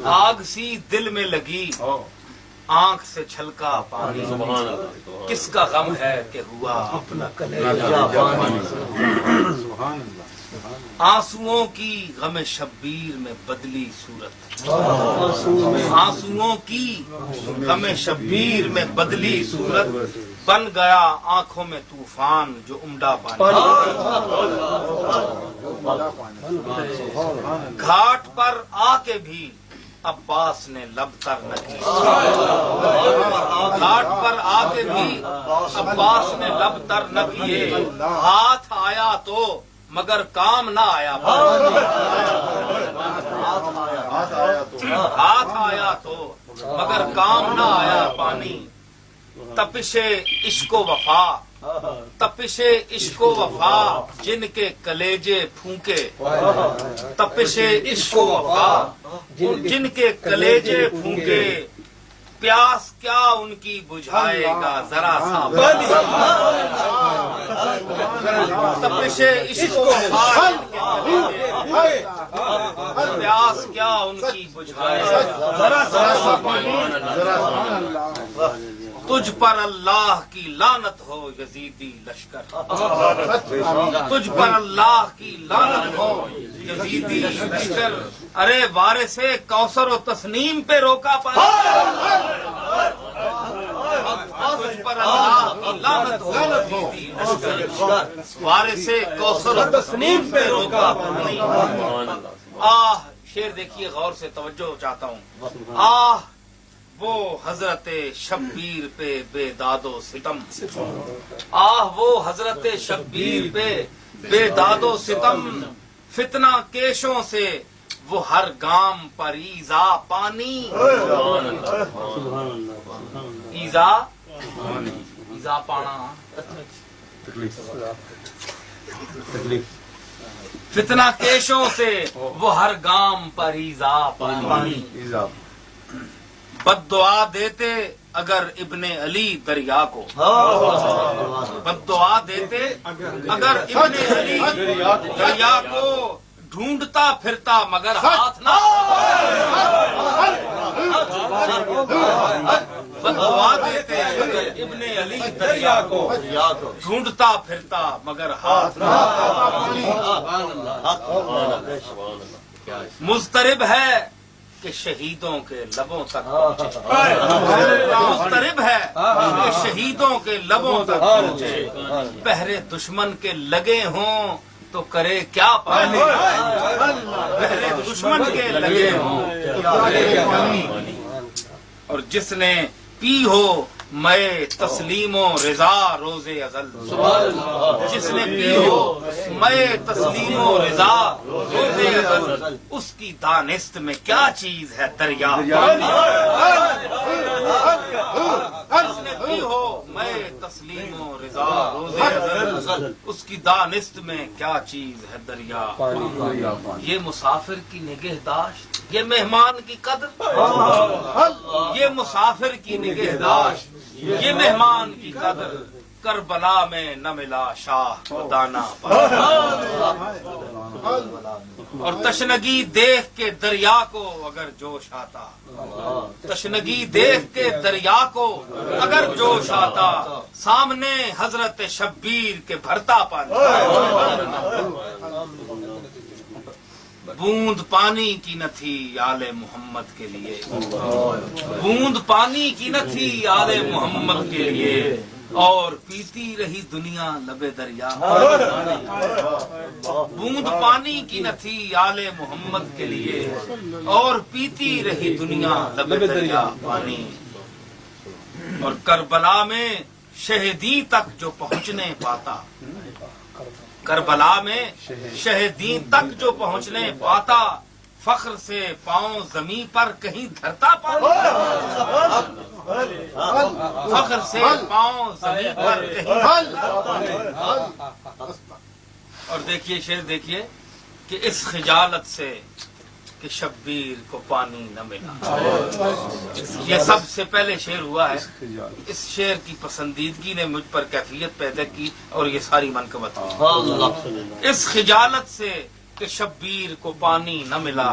آگ سی دل میں لگی آنکھ سے چھلکا پانی، کس کا غم ہے کہ ہوا اپنا کلیجہ پانی۔ آنسوؤں کی غم شبیر میں بدلی صورت، آنسوؤں کی غم شبیر میں بدلی صورت، بن گیا آنکھوں میں طوفان جو امڈا پانی۔ گھاٹ پر آ کے بھی عباس نے لب تر نہ کی، گھاٹ پر آ کے بھی عباس نے لب تر نہ کیے، ہاتھ آیا تو مگر کام نہ آیا، ہاتھ آیا تو مگر کام نہ آیا پانی۔ تپش عشق و وفا، تپش عشق و وفا جن کے کلیجے پھونکے، تپش عشق و وفا جن کے کلیجے پھونکے، پیاس کیا ان کی بجھائے گا ذرا سا پانی۔ تپش عشق و وفا پیاس کیا ان کی بجھائے گا ذرا سا پانی۔ تجھ پر اللہ کی لعنت ہو یزیدی لشکر، تجھ پر اللہ کی لعنت ہو یزیدی لشکر، ارے وارث کوثر و تسنیم پہ روکا پانی۔ تجھ پر اللہ کی لعنت ہو یزیدی لشکر، وارث کوثر و تسنیم پہ روکا پانی۔ آہ، شعر دیکھیے غور سے، توجہ چاہتا ہوں۔ آہ وہ حضرت شبیر پہ بے داد و ستم، آہ وہ حضرت شبیر پہ بے داد و ستم، فتنہ کیشوں سے وہ ہر گام پر ایزا پانی۔ ایزا ایزا پانا، فتنہ کیشوں سے وہ ہر گام پر ایزا پانی۔ بد دعا دیتے اگر ابن علی دریا کو، بد دعا دیتے اگر ابن علی دریا کو، ڈھونڈتا پھرتا مگر ہاتھ نہ، بد دعا دیتے اگر ابن علی دریا کو، ڈھونڈتا پھرتا مگر ہاتھ نہ۔ مضطرب ہے کہ شہیدوں کے لبوں تک پہنچے، مضطرب ہے کہ شہیدوں کے لبوں تک پہنچے، پہرے دشمن کے لگے ہوں تو کرے کیا پانی، پہرے دشمن کے لگے ہوں تو کرے کیا پانی۔ اور جس نے پی ہو میں تسلیم و رضا روز ازل، جس نے پی ہو میں تسلیم و رضا روز ازل، اس کی دانست میں کیا چیز ہے دریا پانی۔ جس نے پی ہو میں تسلیم و رضا روز ازل، اس کی دانست میں کیا چیز ہے دریا پانی۔ یہ مسافر کی نگہداشت، یہ مہمان کی قدر، یہ مسافر کی نگہداشت، یہ مہمان کی قدر، کربلا میں نہ ملا شاہ کو دانا اور تشنگی دیکھ کے دریا کو اگر جوش آتا، تشنگی دیکھ کے دریا کو اگر جوش آتا، سامنے حضرت شبیر کے بھرتا پانی۔ بوند پانی کی نہ تھی آل محمد کے لیے، بوند پانی کی نہ تھی آل محمد کے لیے، اور پیتی رہی دنیا لبے دریا۔ بوند پانی کی نہ تھی آل محمد کے لیے، اور پیتی رہی دنیا لبے دریا پانی۔ اور کربلا میں شہیدی تک جو پہنچنے پاتا، کربلا میں شہیدی تک جو پہنچنے پاتا، فخر سے پاؤں زمین پر کہیں دھرتا پانی، فخر سے پاؤں زمین پر کہیں۔ اور دیکھیے شعر دیکھیے کہ اس خجالت سے کہ شبیر کو پانی نہ ملا، یہ سب سے پہلے شعر ہوا ہے۔ اس شعر کی پسندیدگی نے مجھ پر کیفیت پیدا کی اور یہ ساری منقبت ہوئی۔ اس خجالت سے کہ شبیر کو پانی نہ ملا،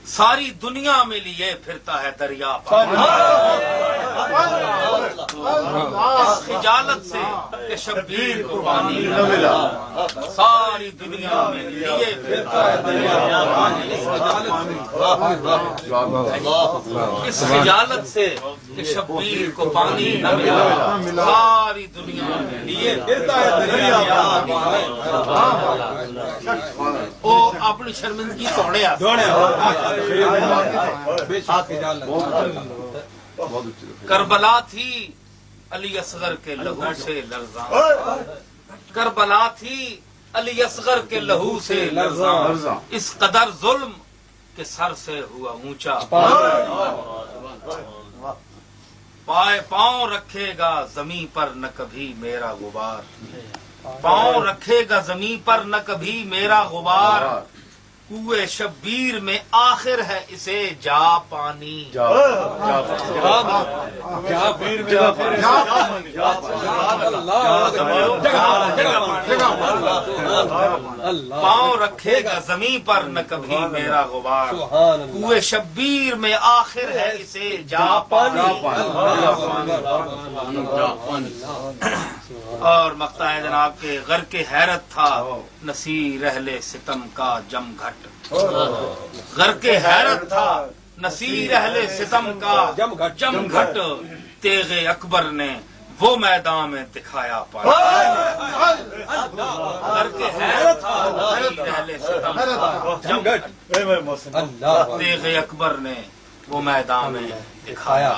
ساری دنیا میں لیے پھرتا ہے دریا پانی، اس خجالت سے کہ شبیر کو پانی نہ ملا، ساری دنیا میں لیے پھرتا ہے دریا پانی، اس خجالت سے کہ شبیر کو پانی نہ ملا، ساری دنیا میں لیے پھرتا ہے دریا پانی۔ وہ اپنی شرمندگی توڑیا کربلا تھی علی اصغر کے لہو سے لرزاں، کربلا تھی علی اصغر کے لہو سے لرزاں، اس قدر ظلم کہ سر سے ہوا اونچا، پائے پاؤں رکھے گا زمین پر نہ کبھی میرا غبار، پاؤں رکھے گا زمین پر نہ کبھی میرا غبار، کوئے شبیر میں آخر ہے اسے جا پانی، پاؤں رکھے گا زمین پر نہ کبھی میرا غبار، کوئے شبیر میں آخر ہے اسے جا پانی۔ اور مقطع ہے جناب کے غرق حیرت تھا نصیر اہل ستم کا جم گھٹ، غرق حیرت تھا نصیر اہل ستم کا جم گھٹ، تیغ اکبر نے وہ میدان میں دکھایا پایا، غرق حیرت تھا نصیر اہل ستم کا جم گھٹ، تیغ اکبر نے وہ میدان میں دکھایا۔